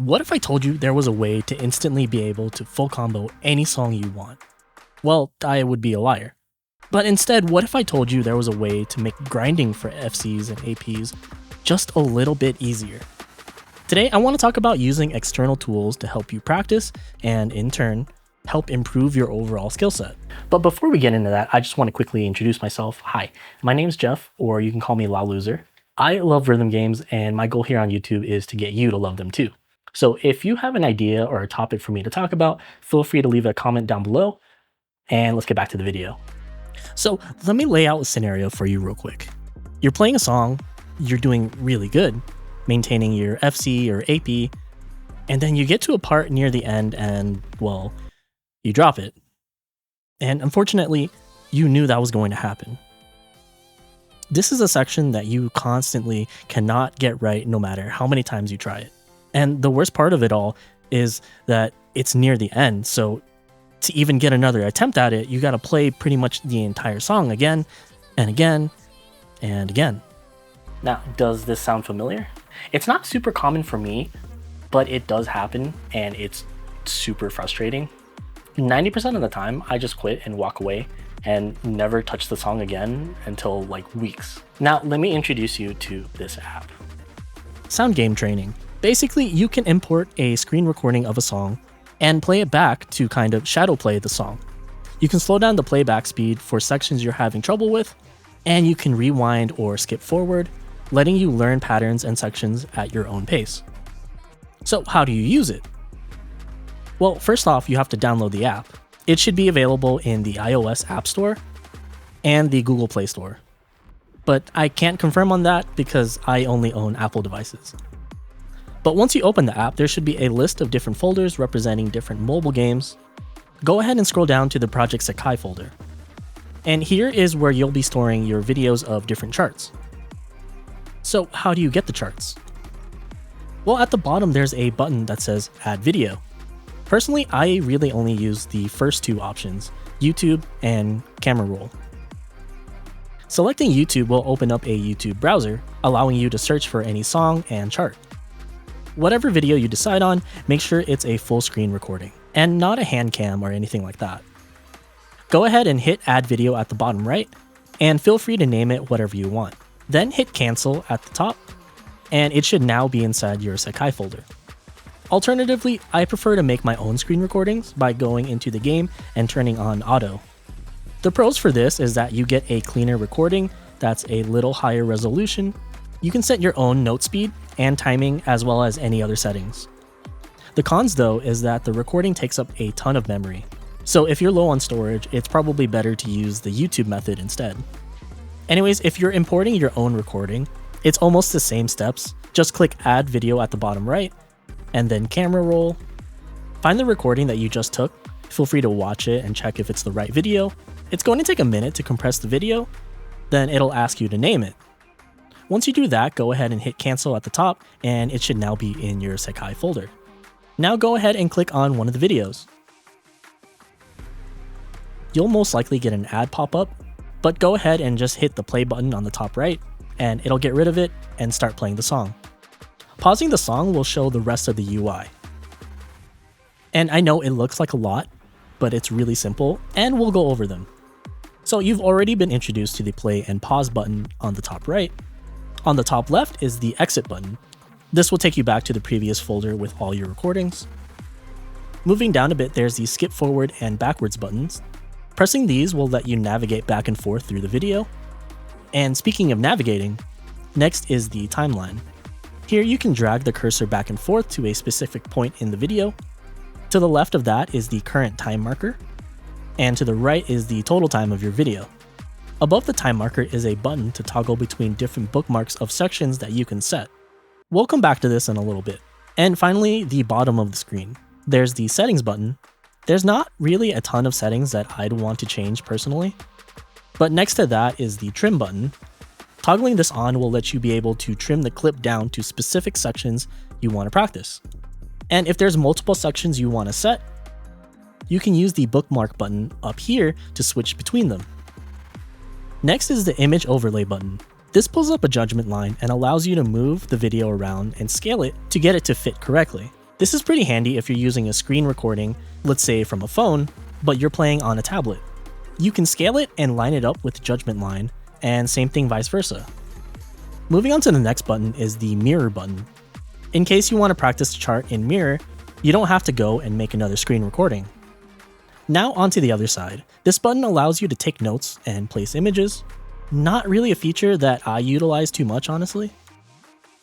What if I told you there was a way to instantly be able to full combo any song you want? Well, I would be a liar. But instead, what if I told you there was a way to make grinding for FCs and APs just a little bit easier? Today, I want to talk about using external tools to help you practice and, in turn, help improve your overall skill set. But before we get into that, I just want to quickly introduce myself. Hi, my name's Jeff, or you can call me La Loser. I love rhythm games, and my goal here on YouTube is to get you to love them too. So if you have an idea or a topic for me to talk about, feel free to leave a comment down below, and let's get back to the video. So let me lay out a scenario for you real quick. You're playing a song, you're doing really good, maintaining your FC or AP, and then you get to a part near the end and, well, you drop it. And unfortunately, you knew that was going to happen. This is a section that you constantly cannot get right no matter how many times you try it. And the worst part of it all is that it's near the end, so to even get another attempt at it, you gotta play pretty much the entire song again and again and again. Now, does this sound familiar? It's not super common for me, but it does happen and it's super frustrating. 90% of the time, I just quit and walk away and never touch the song again until like weeks. Now, let me introduce you to this app. Sound Game Training. Basically, you can import a screen recording of a song and play it back to kind of shadow play the song. You can slow down the playback speed for sections you're having trouble with, and you can rewind or skip forward, letting you learn patterns and sections at your own pace. So how do you use it? Well, first off, you have to download the app. It should be available in the iOS App Store and the Google Play Store. But I can't confirm on that because I only own Apple devices. But once you open the app, there should be a list of different folders representing different mobile games. Go ahead and scroll down to the Project Sakai folder. And here is where you'll be storing your videos of different charts. So how do you get the charts? Well, at the bottom, there's a button that says Add Video. Personally, I really only use the first two options, YouTube and Camera Roll. Selecting YouTube will open up a YouTube browser, allowing you to search for any song and chart. Whatever video you decide on, make sure it's a full screen recording, and not a hand cam or anything like that. Go ahead and hit Add Video at the bottom right, and feel free to name it whatever you want. Then hit Cancel at the top, and it should now be inside your Sakai folder. Alternatively, I prefer to make my own screen recordings by going into the game and turning on auto. The pros for this is that you get a cleaner recording that's a little higher resolution. You can set your own note speed and timing as well as any other settings. The cons though is that the recording takes up a ton of memory. So if you're low on storage, it's probably better to use the YouTube method instead. Anyways, if you're importing your own recording, it's almost the same steps. Just click Add Video at the bottom right, and then Camera Roll. Find the recording that you just took. Feel free to watch it and check if it's the right video. It's going to take a minute to compress the video, then it'll ask you to name it. Once you do that, go ahead and hit Cancel at the top, and it should now be in your Sakai folder. Now go ahead and click on one of the videos. You'll most likely get an ad pop up, but go ahead and just hit the play button on the top right, and it'll get rid of it and start playing the song. Pausing the song will show the rest of the UI. And I know it looks like a lot, but it's really simple, and we'll go over them. So you've already been introduced to the play and pause button on the top right. On the top left is the exit button. This will take you back to the previous folder with all your recordings. Moving down a bit, there's the skip forward and backwards buttons. Pressing these will let you navigate back and forth through the video. And speaking of navigating, next is the timeline. Here you can drag the cursor back and forth to a specific point in the video. To the left of that is the current time marker, and to the right is the total time of your video. Above the time marker is a button to toggle between different bookmarks of sections that you can set. We'll come back to this in a little bit. And finally, the bottom of the screen. There's the settings button. There's not really a ton of settings that I'd want to change personally, but next to that is the trim button. Toggling this on will let you be able to trim the clip down to specific sections you want to practice. And if there's multiple sections you want to set, you can use the bookmark button up here to switch between them. Next is the image overlay button. This pulls up a judgment line and allows you to move the video around and scale it to get it to fit correctly. This is pretty handy if you're using a screen recording, let's say from a phone, but you're playing on a tablet. You can scale it and line it up with Judgment Line, and same thing vice versa. Moving on to the next button is the mirror button. In case you want to practice the chart in mirror, you don't have to go and make another screen recording. Now onto the other side. This button allows you to take notes and place images. Not really a feature that I utilize too much, honestly.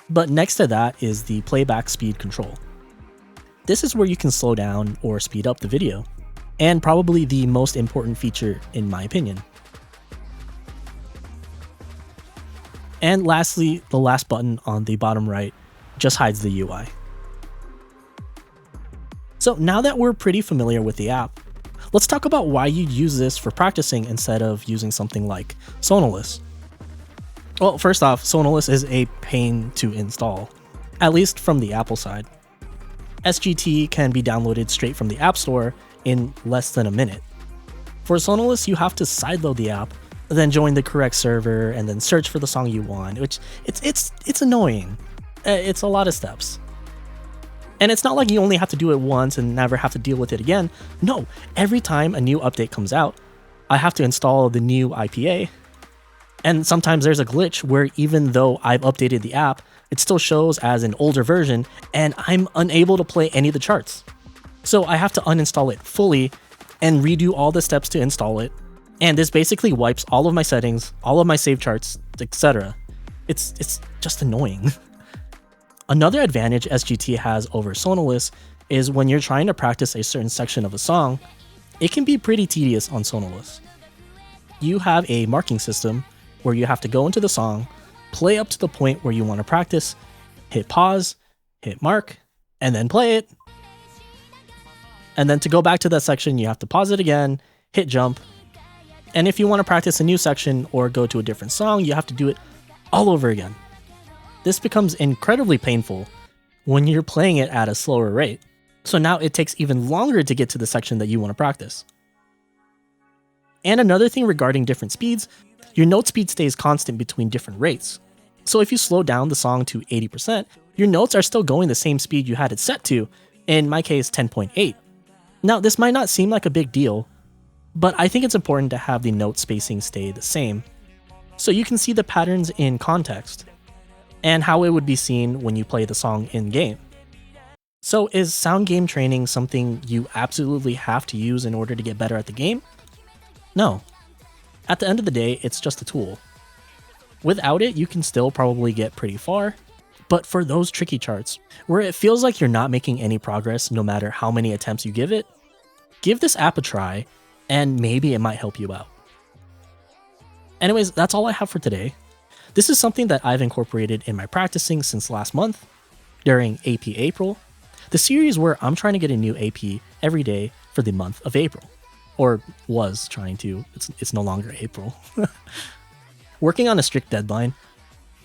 But next to that is the playback speed control. This is where you can slow down or speed up the video, and probably the most important feature in my opinion. And lastly, the last button on the bottom right just hides the UI. So now that we're pretty familiar with the app, let's talk about why you'd use this for practicing instead of using something like Sonolus. Well, first off, Sonolus is a pain to install, at least from the Apple side. SGT can be downloaded straight from the App Store in less than a minute. For Sonolus, you have to sideload the app, then join the correct server, and then search for the song you want, which it's annoying. It's a lot of steps. And it's not like you only have to do it once and never have to deal with it again. No, every time a new update comes out, I have to install the new IPA. And sometimes there's a glitch where even though I've updated the app, it still shows as an older version and I'm unable to play any of the charts. So I have to uninstall it fully and redo all the steps to install it. And this basically wipes all of my settings, all of my save charts, etc. It's just annoying. Another advantage SGT has over Sonolus is when you're trying to practice a certain section of a song, it can be pretty tedious on Sonolus. You have a marking system where you have to go into the song, play up to the point where you want to practice, hit pause, hit mark, and then play it. And then to go back to that section, you have to pause it again, hit jump. And if you want to practice a new section or go to a different song, you have to do it all over again. This becomes incredibly painful when you're playing it at a slower rate. So now it takes even longer to get to the section that you want to practice. And another thing regarding different speeds, your note speed stays constant between different rates. So if you slow down the song to 80%, your notes are still going the same speed you had it set to, in my case 10.8. Now this might not seem like a big deal, but I think it's important to have the note spacing stay the same, so you can see the patterns in context, and how it would be seen when you play the song in-game. So is sound game training something you absolutely have to use in order to get better at the game? No. At the end of the day, it's just a tool. Without it, you can still probably get pretty far, but for those tricky charts, where it feels like you're not making any progress no matter how many attempts you give it, give this app a try, and maybe it might help you out. Anyways, that's all I have for today. This is something that I've incorporated in my practicing since last month, during AP April, the series where I'm trying to get a new AP every day for the month of April. Or was trying to, it's no longer April. Working on a strict deadline,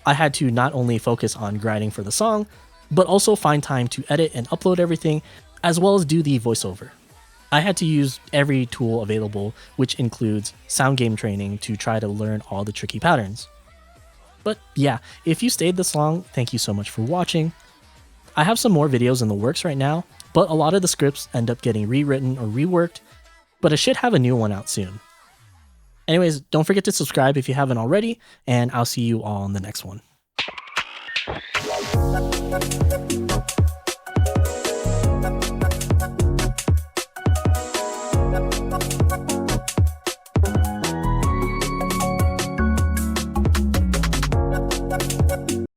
I had to not only focus on grinding for the song, but also find time to edit and upload everything, as well as do the voiceover. I had to use every tool available, which includes sound game training to try to learn all the tricky patterns. But yeah, if you stayed this long, thank you so much for watching. I have some more videos in the works right now, but a lot of the scripts end up getting rewritten or reworked, but I should have a new one out soon. Anyways, don't forget to subscribe if you haven't already, and I'll see you all in the next one.